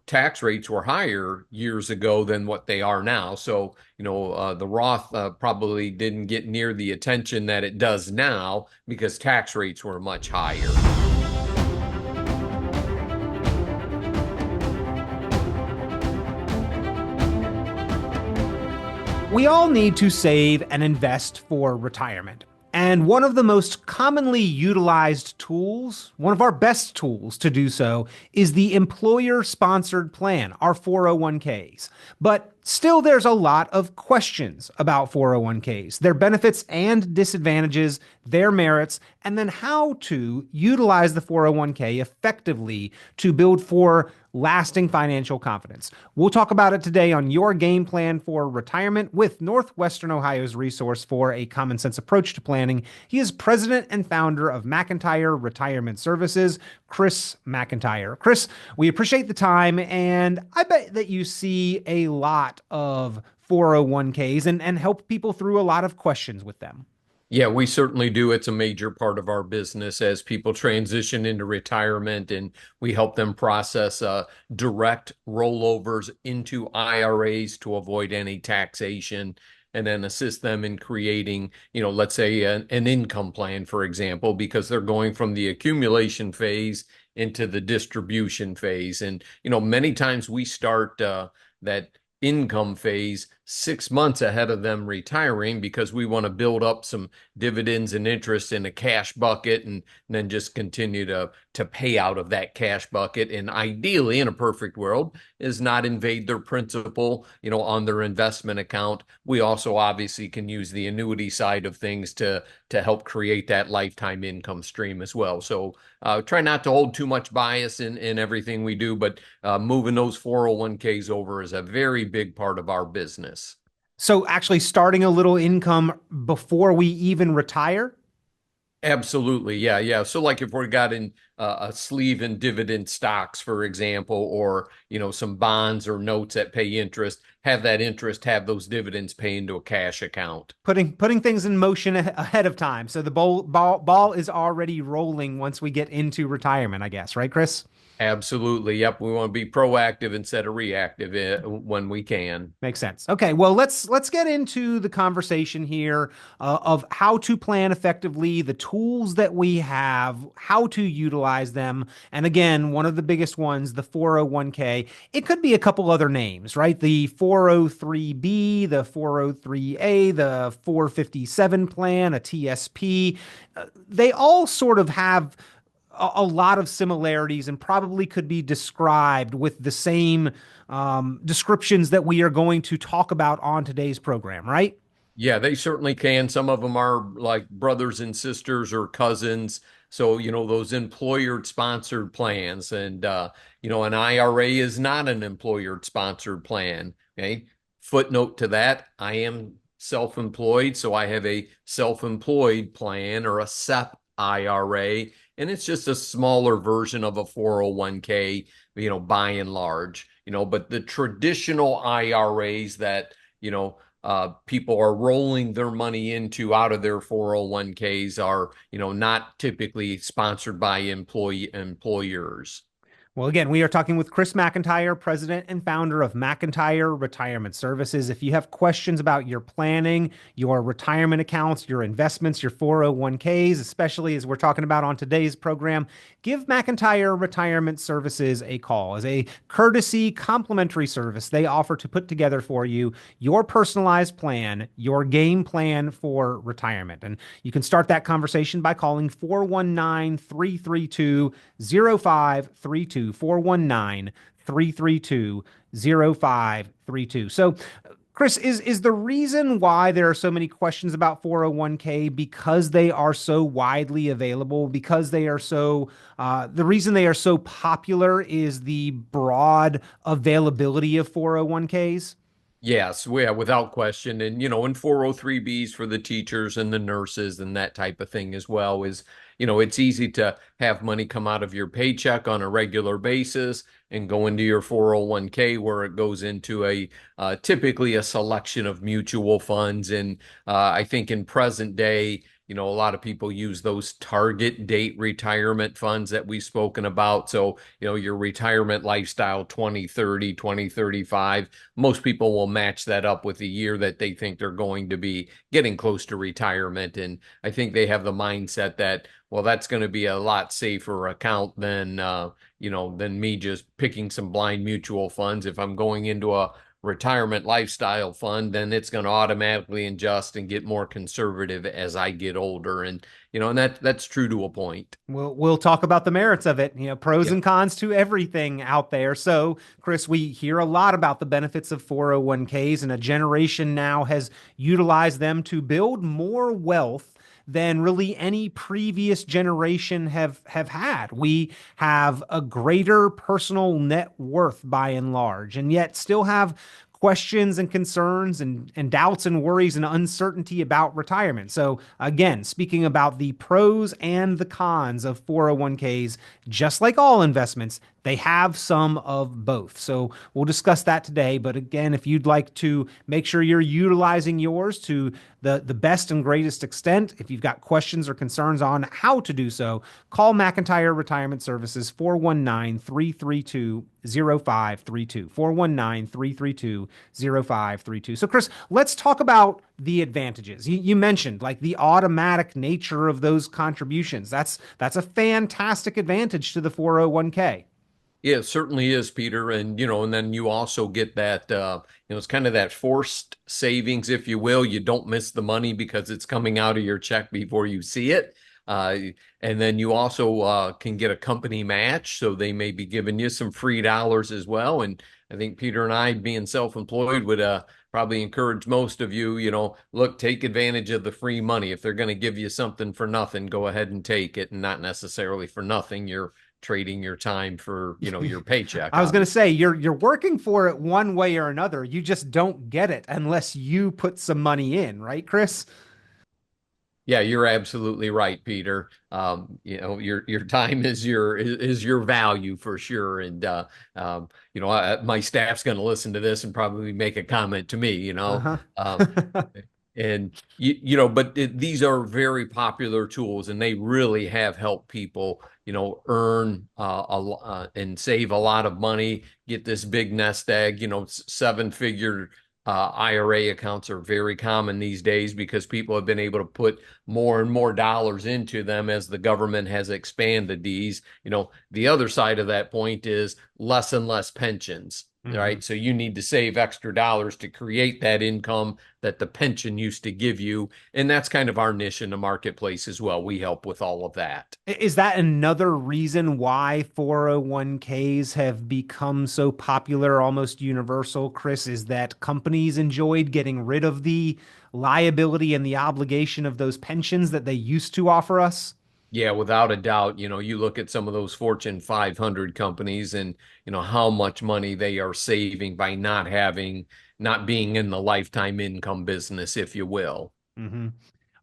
tax rates were higher years ago than what they are now. So, the Roth probably didn't get near the attention that it does now because tax rates were much higher. We all need to save and invest for retirement. And one of the most commonly utilized tools, one of our best tools to do so, is the employer sponsored plan, our 401ks. But still, there's a lot of questions about 401ks, their benefits and disadvantages, their merits, and then how to utilize the 401k effectively to build for lasting financial confidence. We'll talk about it today on Your Game Plan for Retirement with Northwestern Ohio's resource for a common sense approach to planning. He is president and founder of McIntire Retirement Services, Chris McIntire. Chris, we appreciate the time, and I bet that you see a lot of 401ks and help people through a lot of questions with them. Yeah, we certainly do. It's a major part of our business as people transition into retirement, and we help them process direct rollovers into IRAs to avoid any taxation, and then assist them in creating, let's say an income plan, for example, because they're going from the accumulation phase into the distribution phase. And, many times we start that income phase 6 months ahead of them retiring because we want to build up some dividends and interest in a cash bucket and then just continue to pay out of that cash bucket. And ideally, in a perfect world, is not invade their principal, on their investment account. We also obviously can use the annuity side of things to help create that lifetime income stream as well. So try not to hold too much bias in everything we do, but moving those 401ks over is a very big part of our business. So, actually, starting a little income before we even retire. Absolutely. Yeah. Yeah. So like if we got in a sleeve in dividend stocks, for example, or, some bonds or notes that pay interest, have that interest, have those dividends pay into a cash account. Putting things in motion ahead of time. So the ball is already rolling once we get into retirement, I guess, right, Chris? Absolutely. Yep. We want to be proactive instead of reactive when we can. Makes sense. Okay, well, let's get into the conversation here of how to plan effectively, the tools that we have, how to utilize them, and again, one of the biggest ones, the 401k. It could be a couple other names, right? The 403b, the 403a, the 457 plan, a TSP. They all sort of have a lot of similarities and probably could be described with the same descriptions that we are going to talk about on today's program, right? Yeah, they certainly can. Some of them are like brothers and sisters or cousins. So, those employer sponsored plans and, an IRA is not an employer sponsored plan. Okay. Footnote to that, I am self-employed. So I have a self-employed plan or a SEP IRA, and it's just a smaller version of a 401k, by and large, but the traditional IRAs that, people are rolling their money into out of their 401ks are, not typically sponsored by employers. Well, again, we are talking with Chris McIntire, president and founder of McIntire Retirement Services. If you have questions about your planning, your retirement accounts, your investments, your 401ks, especially as we're talking about on today's program, give McIntire Retirement Services a call. As a courtesy complimentary service, they offer to put together for you your personalized plan, your game plan for retirement. And you can start that conversation by calling 419 332 0532. 419 332 0532. So, Chris, is the reason why there are so many questions about 401k because they are so widely available, because they are so, the reason they are so popular is the broad availability of 401ks? Yes, yeah, without question. And, and 403Bs for the teachers and the nurses and that type of thing as well is, it's easy to have money come out of your paycheck on a regular basis and go into your 401k where it goes into a typically a selection of mutual funds. And I think in present day, a lot of people use those target date retirement funds that we've spoken about. So, your retirement lifestyle 2030, 2035, most people will match that up with the year that they think they're going to be getting close to retirement. And I think they have the mindset that, well, that's going to be a lot safer account than me just picking some blind mutual funds. If I'm going into a retirement lifestyle fund, then it's going to automatically adjust and get more conservative as I get older. And that's true to a point. We'll talk about the merits of it, pros Yeah. and cons to everything out there. So, Chris, we hear a lot about the benefits of 401ks, and a generation now has utilized them to build more wealth than really any previous generation have had. We have a greater personal net worth by and large, and yet still have questions and concerns and doubts and worries and uncertainty about retirement. So, again, speaking about the pros and the cons of 401ks, just like all investments, they have some of both. So, we'll discuss that today. But again, if you'd like to make sure you're utilizing yours to the best and greatest extent, if you've got questions or concerns on how to do so, call McIntire Retirement Services 419 332 0532. 419 332 0532. So, Chris, let's talk about the advantages. You mentioned like the automatic nature of those contributions. That's a fantastic advantage to the 401k. Yeah, it certainly is, Peter. And then you also get that, it's kind of that forced savings, if you will. You don't miss the money because it's coming out of your check before you see it. Uh, and then you also can get a company match. So they may be giving you some free dollars as well. And I think Peter and I, being self-employed, would probably encourage most of you, look, take advantage of the free money. If they're going to give you something for nothing, go ahead and take it. And not necessarily for nothing. You're trading your time for, your paycheck, I was going to obviously. say you're working for it one way or another. You just don't get it unless you put some money in, right, Chris? Yeah, you're absolutely right, Peter. Your time is your value for sure. And my staff's going to listen to this and probably make a comment to me. Uh-huh. But these are very popular tools, and they really have helped people, earn and save a lot of money, get this big nest egg. Seven-figure IRA accounts are very common these days because people have been able to put more and more dollars into them as the government has expanded these. The other side of that point is less and less pensions. Mhm. Right. So you need to save extra dollars to create that income that the pension used to give you. And that's kind of our niche in the marketplace as well. We help with all of that. Is that another reason why 401ks have become so popular, almost universal, Chris? Is that companies enjoyed getting rid of the liability and the obligation of those pensions that they used to offer us? Yeah, without a doubt, you look at some of those Fortune 500 companies and, how much money they are saving by not being in the lifetime income business, if you will. hmm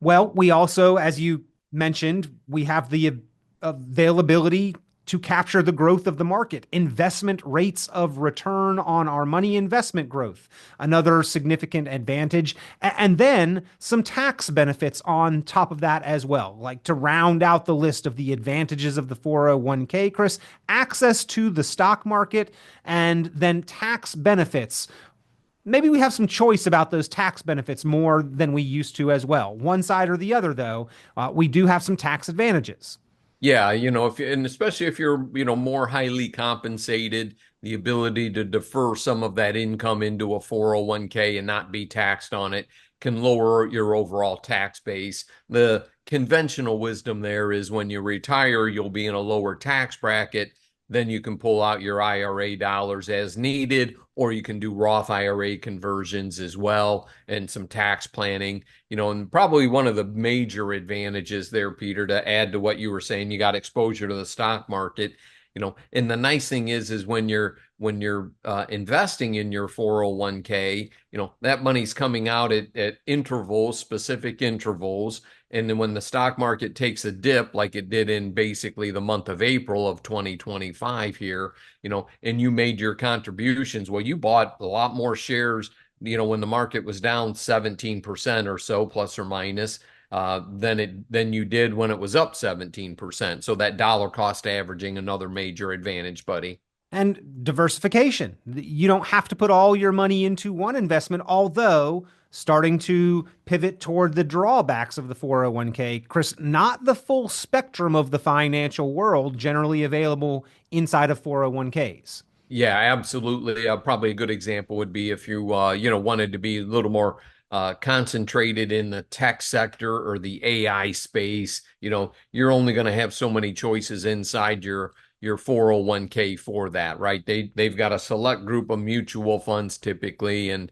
Well, we also, as you mentioned, we have the availability to capture the growth of the market, investment rates of return on our money, investment growth, another significant advantage, and then some tax benefits on top of that as well. Like to round out the list of the advantages of the 401k, Chris, access to the stock market and then tax benefits. Maybe we have some choice about those tax benefits more than we used to as well. One side or the other, though, we do have some tax advantages. Yeah, and especially if you're, more highly compensated, the ability to defer some of that income into a 401k and not be taxed on it can lower your overall tax base. The conventional wisdom there is when you retire, you'll be in a lower tax bracket. Then you can pull out your IRA dollars as needed, or you can do Roth IRA conversions as well and some tax planning. And probably one of the major advantages there, Peter, to add to what you were saying, you got exposure to the stock market. And the nice thing is when you're investing in your 401k, that money's coming out at intervals, specific intervals. And then when the stock market takes a dip, like it did in basically the month of April of 2025 here, and you made your contributions, well, you bought a lot more shares, when the market was down 17% or so, plus or minus. than you did when it was up 17%. So that dollar cost averaging, another major advantage, buddy. And diversification. You don't have to put all your money into one investment, although starting to pivot toward the drawbacks of the 401k. Chris, not the full spectrum of the financial world generally available inside of 401ks. Yeah, absolutely. Probably a good example would be if you wanted to be a little more concentrated in the tech sector or the AI space. You're only going to have so many choices inside your 401k for that, right? They've got a select group of mutual funds typically, and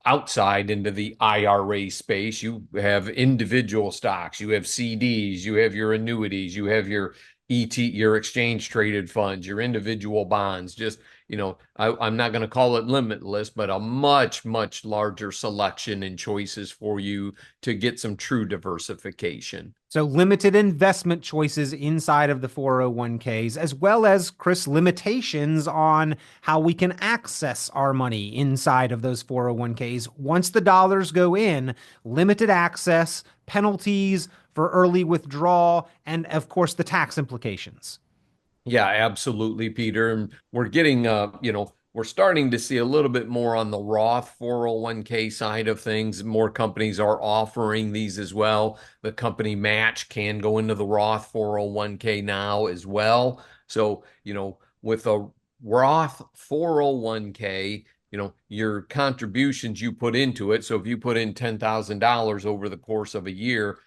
outside into the IRA space, you have individual stocks, you have CDs, you have your annuities, you have your your exchange traded funds, your individual bonds. Just, I'm not going to call it limitless, but a much, much larger selection and choices for you to get some true diversification. So limited investment choices inside of the 401ks, as well as, Chris, limitations on how we can access our money inside of those 401ks. Once the dollars go in, limited access, penalties for early withdrawal, and of course, the tax implications. Yeah, absolutely, Peter. And we're getting, we're starting to see a little bit more on the Roth 401k side of things. More companies are offering these as well. The company match can go into the Roth 401k now as well. So, with a Roth 401k, your contributions you put into it. So if you put in $10,000 over the course of a year,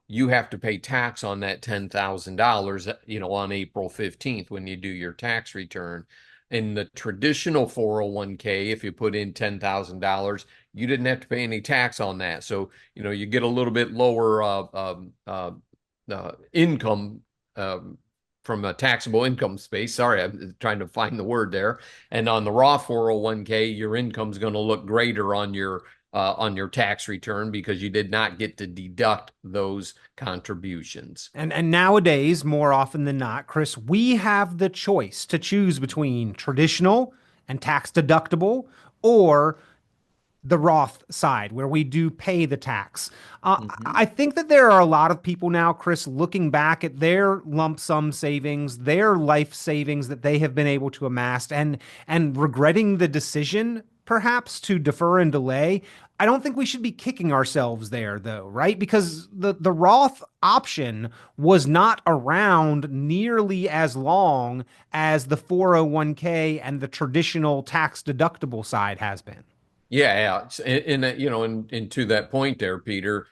you have to pay tax on that $10,000, on April 15th when you do your tax return. In the traditional 401k, if you put in $10,000, you didn't have to pay any tax on that. So, you get a little bit lower income from a taxable income space. Sorry, I'm trying to find the word there. And on the Roth 401k, your income's going to look greater on your tax return because you did not get to deduct those contributions. And nowadays, more often than not, Chris, we have the choice to choose between traditional and tax deductible or the Roth side where we do pay the tax. Mhm. I think that there are a lot of people now, Chris, looking back at their lump sum savings, their life savings that they have been able to amass and regretting the decision perhaps to defer and delay. I don't think we should be kicking ourselves there though, right? Because the Roth option was not around nearly as long as the 401k and the traditional tax deductible side has been. Yeah, yeah. And to that point there, Peter,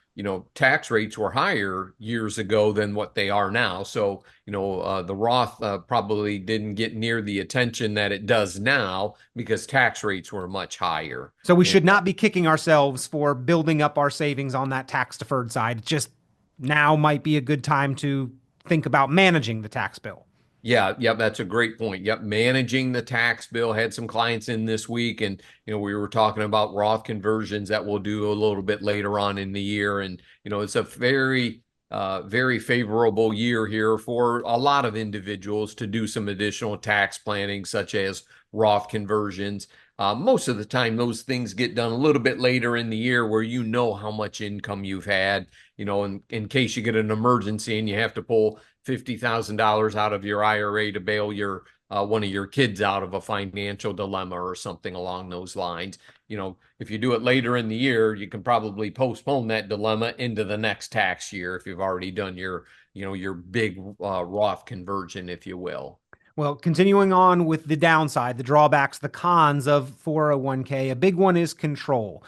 tax rates were higher years ago than what they are now. So, the Roth probably didn't get near the attention that it does now because tax rates were much higher. So we And should not be kicking ourselves for building up our savings on that tax deferred side. It just now might be a good time to think about managing the tax bill. yeah, yep, that's a great point. Yep, managing the tax bill. Had some clients in this week, and we were talking about Roth conversions that we'll do a little bit later on in the year. And it's a very favorable year here for a lot of individuals to do some additional tax planning, such as Roth conversions. Most of the time, those things get done a little bit later in the year where you know how much income you've had, in case you get an emergency and you have to pull $50,000 out of your IRA to bail your one of your kids out of a financial dilemma or something along those lines. If you do it later in the year, you can probably postpone that dilemma into the next tax year if you've already done your big Roth conversion, if you will. Well, continuing on with the downside, the drawbacks, the cons of 401k, a big one is control.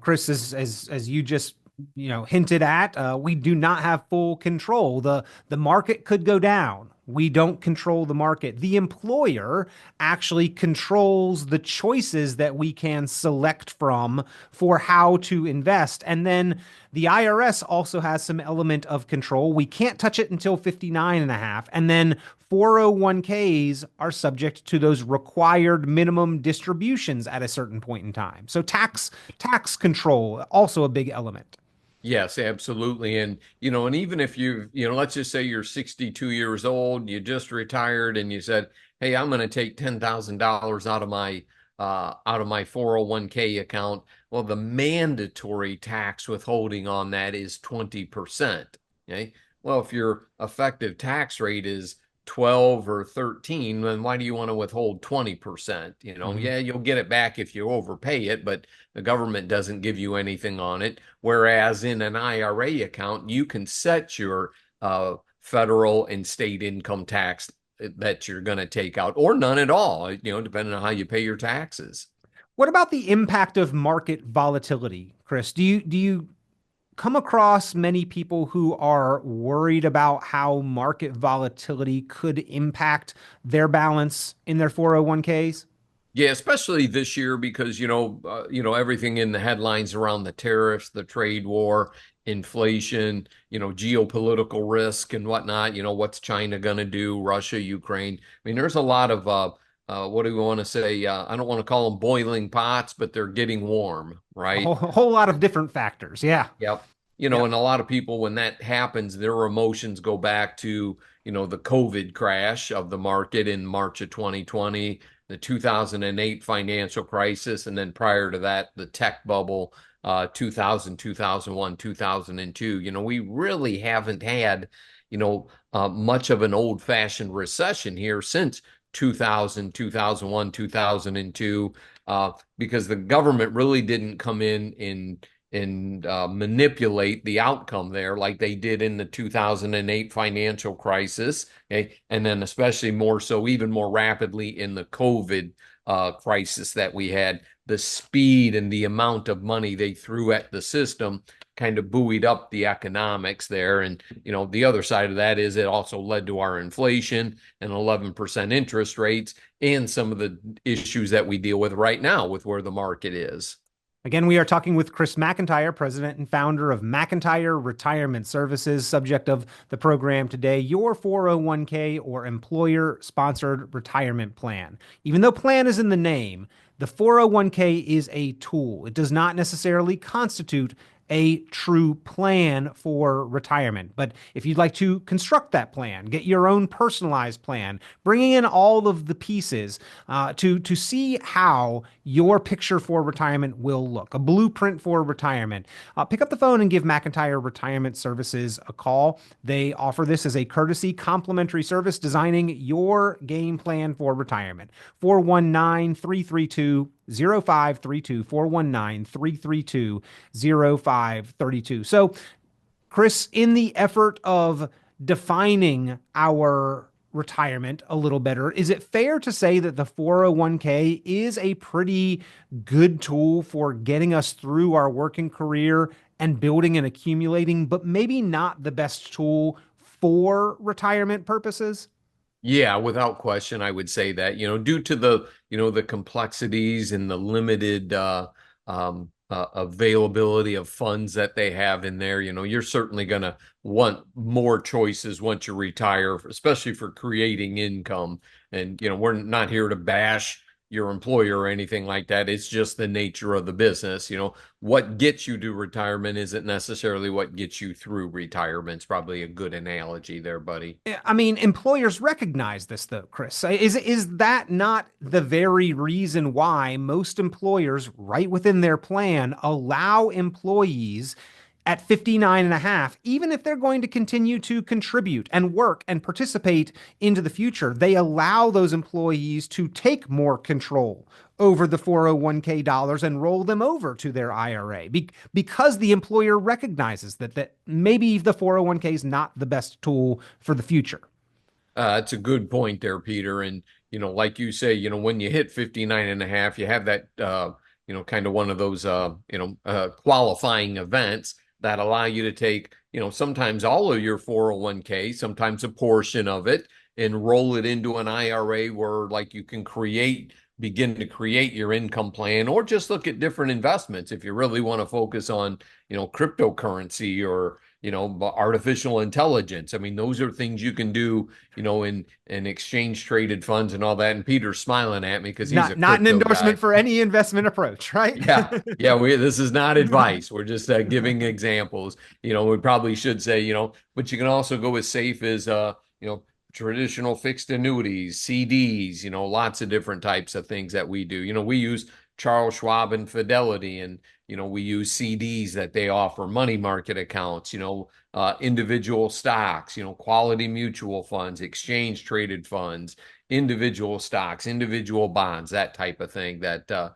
Chris, as you just hinted at, we do not have full control. The market could go down. We don't control the market. The employer actually controls the choices that we can select from for how to invest. And then the IRS also has some element of control. We can't touch it until 59 and a half. And then 401ks are subject to those required minimum distributions at a certain point in time. So tax control also a big element. Yes, absolutely. And even if let's just say you're 62 years old, you just retired and you said, "Hey, I'm going to take $10,000 out of my out of my 401k account. Well, the mandatory tax withholding on that is 20%. Okay. Well, if your effective tax rate is 12 or 13, then why do you want to withhold 20%? Mhm. Yeah, you'll get it back if you overpay it, but the government doesn't give you anything on it. Whereas in an IRA account, you can set your federal and state income tax that you're going to take out, or none at all, depending on how you pay your taxes. What about the impact of market volatility, Chris? Do you come across many people who are worried about how market volatility could impact their balance in their 401ks? Yeah, especially this year because everything in the headlines around the tariffs, the trade war, inflation, geopolitical risk and whatnot. What's China going to do? Russia, Ukraine. I mean, there's a lot of what do we want to say? I don't want to call them boiling pots, but they're getting warm, right? A whole lot of different factors. Yeah. Yep. Yeah. And a lot of people, when that happens, their emotions go back to, the COVID crash of the market in March of 2020, the 2008 financial crisis, and then prior to that, the tech bubble, 2000, 2001, 2002. We really haven't had, much of an old-fashioned recession here since 2000, 2001, 2002, because the government really didn't come in and manipulate the outcome there like they did in the 2008 financial crisis. Okay. And then especially more so, even more rapidly in the COVID crisis that we had. The speed and the amount of money they threw at the system kind of buoyed up the economics there. And, the other side of that is it also led to our inflation and 11% interest rates and some of the issues that we deal with right now with where the market is. Again, we are talking with Chris McIntire, president and founder of McIntire Retirement Services. Subject of the program today, your 401k or employer sponsored retirement plan. Even though plan is in the name, the 401k is a tool. It does not necessarily constitute a true plan for retirement. But if you'd like to construct that plan, get your own personalized plan, bringing in all of the pieces to see how your picture for retirement will look, a blueprint for retirement, pick up the phone and give McIntire Retirement Services a call. They offer this as a courtesy complimentary service, designing your game plan for retirement. 419 332 0532 419 332 0532. So, Chris, in the effort of defining our retirement a little better, is it fair to say that the 401k is a pretty good tool for getting us through our working career and building and accumulating, but maybe not the best tool for retirement purposes? Yeah, without question, I would say that, due to the complexities and the limited availability of funds that they have in there, you're certainly going to want more choices once you retire, especially for creating income. And, we're not here to bash your employer or anything like that. It's just the nature of the business. What gets you to retirement isn't necessarily what gets you through retirement. It's probably a good analogy there, buddy. I mean, employers recognize this, though, Chris. Is that not the very reason why most employers, right within their plan, allow employees at 59 and a half, even if they're going to continue to contribute and work and participate into the future, they allow those employees to take more control over the 401k dollars and roll them over to their IRA because the employer recognizes that maybe the 401k is not the best tool for the future. That's a good point there, Peter. And, like you say, when you hit 59 and a half, you have that, kind of one of those, qualifying events that allow you to take, sometimes all of your 401k, sometimes a portion of it, and roll it into an IRA where like you can begin to create your income plan, or just look at different investments if you really want to focus on, cryptocurrency or, artificial intelligence. I mean, those are things you can do, in exchange traded funds and all that. And Peter's smiling at me because he's a Not an crypto endorsement guy. for any investment approach, right? Yeah. Yeah. This is not advice. We're just giving examples. We probably should say, but you can also go as safe as, traditional fixed annuities, CDs, lots of different types of things that we do. We use Charles Schwab and Fidelity, and we use CDs that they offer, money market accounts, individual stocks, quality mutual funds, exchange traded funds, individual stocks, individual bonds, that type of thing that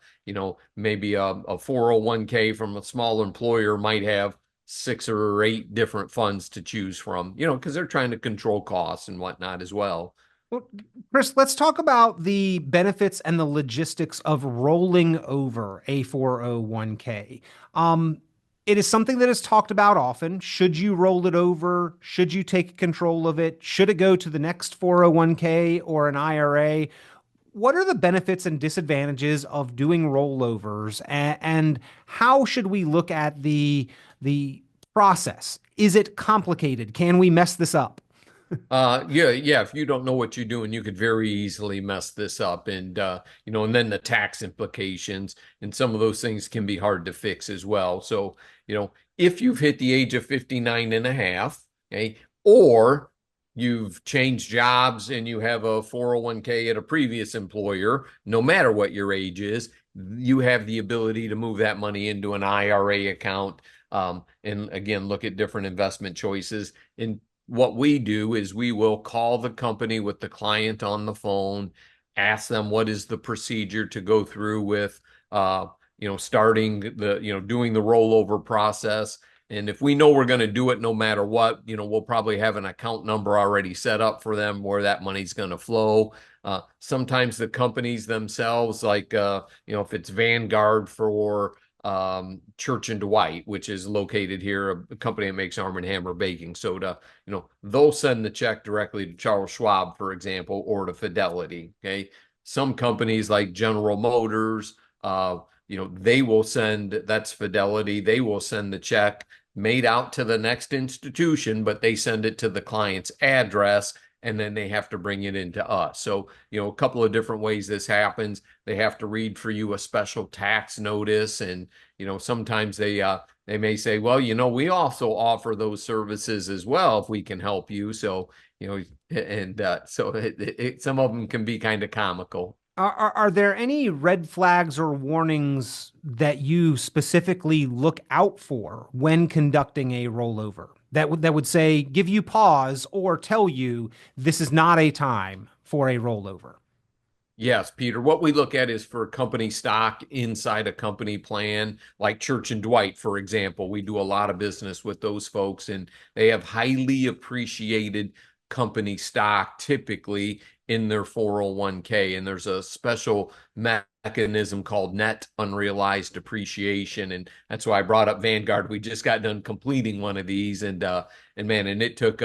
maybe a 401k from a small employer might have 6 or 8 different funds to choose from, because they're trying to control costs and whatnot as well. Well, Chris, let's talk about the benefits and the logistics of rolling over a 401k. Um, it is something that is talked about often. Should you roll it over? Should you take control of it? Should it go to the next 401k or an IRA? What are the benefits and disadvantages of doing rollovers, and how should we look at the process? Is it complicated? Can we mess this up? Yeah. If you don't know what you're doing, you could very easily mess this up. And, and then the tax implications and some of those things can be hard to fix as well. So, if you've hit the age of 59 and a half, okay, or you've changed jobs and you have a 401k at a previous employer, no matter what your age is, you have the ability to move that money into an IRA account. And again, look at different investment choices. And what we do is we will call the company with the client on the phone, ask them what is the procedure to go through with, starting doing the rollover process. And if we know we're going to do it no matter what, we'll probably have an account number already set up for them where that money's going to flow. Sometimes the companies themselves, like, if it's Vanguard for Church and Dwight, which is located here, a company that makes Arm& Hammer baking soda, they'll send the check directly to Charles Schwab, for example, or to Fidelity. Okay. Some companies like General Motors, they will that's Fidelity. They will send the check made out to the next institution, but they send it to the client's address and then they have to bring it into us. So, a couple of different ways this happens. They have to read for you a special tax notice, and sometimes they may say, well, we also offer those services as well if we can help you. So, and so some of them can be kind of comical. Are there any red flags or warnings that you specifically look out for when conducting a rollover that would say give you pause or tell you this is not a time for a rollover? Yes, Peter. What we look at is for company stock inside a company plan, like Church and Dwight, for example. We do a lot of business with those folks, and they have highly appreciated company stock typically in their 401k. And there's a special mechanism called net unrealized appreciation. And that's why I brought up Vanguard. We just got done completing one of these, and man, and it took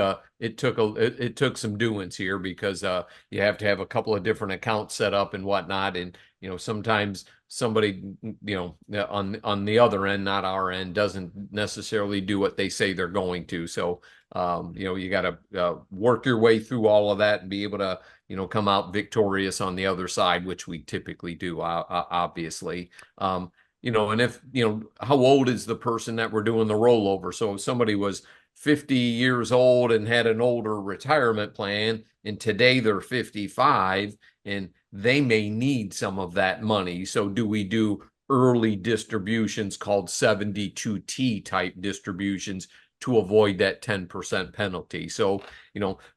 some doings here because you have to have a couple of different accounts set up and whatnot. And, sometimes somebody, on the other end, not our end, doesn't necessarily do what they say they're going to. So, you got to work your way through all of that and be able to, come out victorious on the other side, which we typically do, obviously. And if, how old is the person that we're doing the rollover? So if somebody was 50 years old and had an older retirement plan, and today they're 55 and they may need some of that money. So do we do early distributions called 72T type distributions to avoid that 10% penalty? So,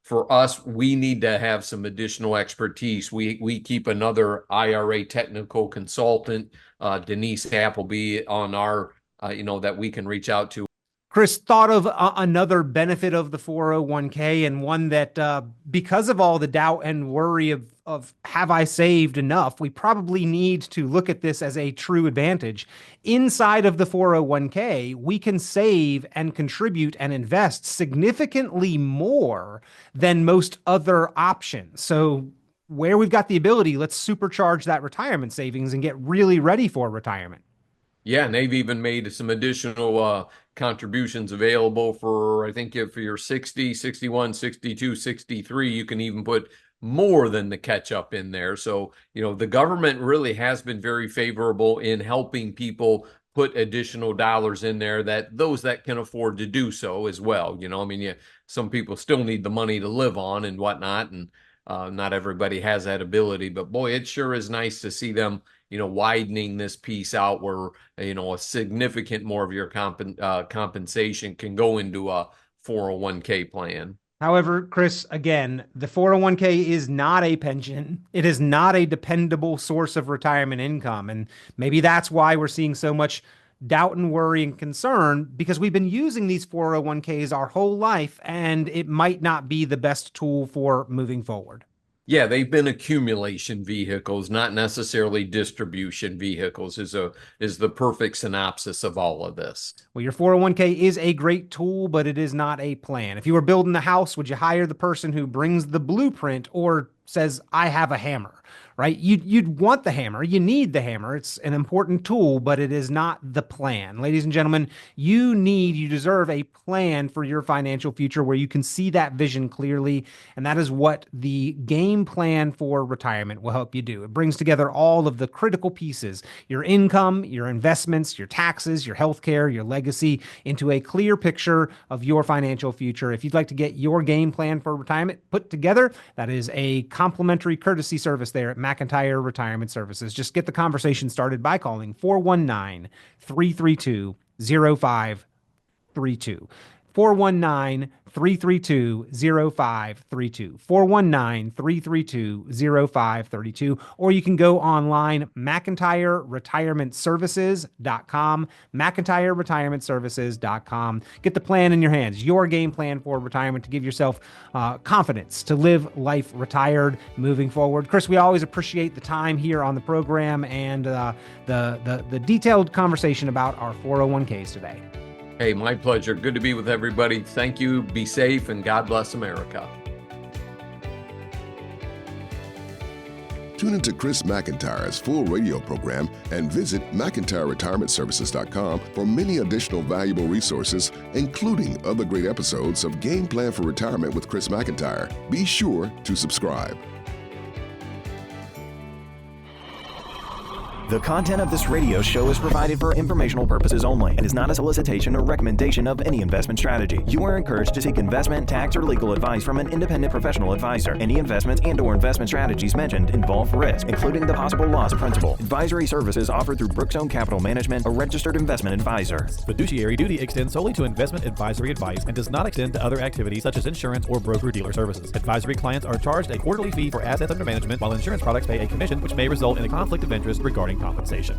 for us, we need to have some additional expertise. We keep another IRA technical consultant, Denise Appleby, on our, that we can reach out to. Chris, thought of another benefit of the 401k, and one that, because of all the doubt and worry of have I saved enough, we probably need to look at this as a true advantage. Inside of the 401k, we can save and contribute and invest significantly more than most other options. So, where we've got the ability, let's supercharge that retirement savings and get really ready for retirement. Yeah, and they've even made some additional contributions available for, I think, if you're 60, 61, 62, 63, you can even put more than the catch up in there. So, the government really has been very favorable in helping people put additional dollars in there, that those that can afford to do so as well. I mean, some people still need the money to live on and whatnot, and not everybody has that ability. But boy, it sure is nice to see them, widening this piece out where, a significant more of your compensation can go into a 401k plan. However, Chris, again, the 401k is not a pension. It is not a dependable source of retirement income. And maybe that's why we're seeing so much doubt and worry and concern, because we've been using these 401ks our whole life, and it might not be the best tool for moving forward. Yeah, they've been accumulation vehicles, not necessarily distribution vehicles, is the perfect synopsis of all of this. Well, your 401k is a great tool, but it is not a plan. If you were building the house, would you hire the person who brings the blueprint or says, I have a hammer? Right? You'd want the hammer. You need the hammer. It's an important tool, but it is not the plan. Ladies and gentlemen, you deserve a plan for your financial future where you can see that vision clearly. And that is what the game plan for retirement will help you do. It brings together all of the critical pieces, your income, your investments, your taxes, your healthcare, your legacy, into a clear picture of your financial future. If you'd like to get your game plan for retirement put together, that is a complimentary courtesy service there at McIntire Retirement Services. Just get the conversation started by calling 419-332-0532. 419-332-0532. 419-332-0532. Or you can go online, McIntireRetirementServices.com. McIntireRetirementServices.com. Get the plan in your hands, your game plan for retirement, to give yourself confidence to live life retired moving forward. Chris, we always appreciate the time here on the program and the detailed conversation about our 401ks today. Hey, my pleasure. Good to be with everybody. Thank you. Be safe, and God bless America. Tune into Chris McIntire's full radio program and visit McIntireRetirementServices.com for many additional valuable resources, including other great episodes of Game Plan for Retirement with Chris McIntire. Be sure to subscribe. The content of this radio show is provided for informational purposes only and is not a solicitation or recommendation of any investment strategy. You are encouraged to seek investment, tax, or legal advice from an independent professional advisor. Any investments and/or investment strategies mentioned involve risk, including the possible loss of principal. Advisory services offered through Brookstone Capital Management, a registered investment advisor. Fiduciary duty extends solely to investment advisory advice and does not extend to other activities such as insurance or broker-dealer services. Advisory clients are charged a quarterly fee for assets under management, while insurance products pay a commission, which may result in a conflict of interest regarding compensation.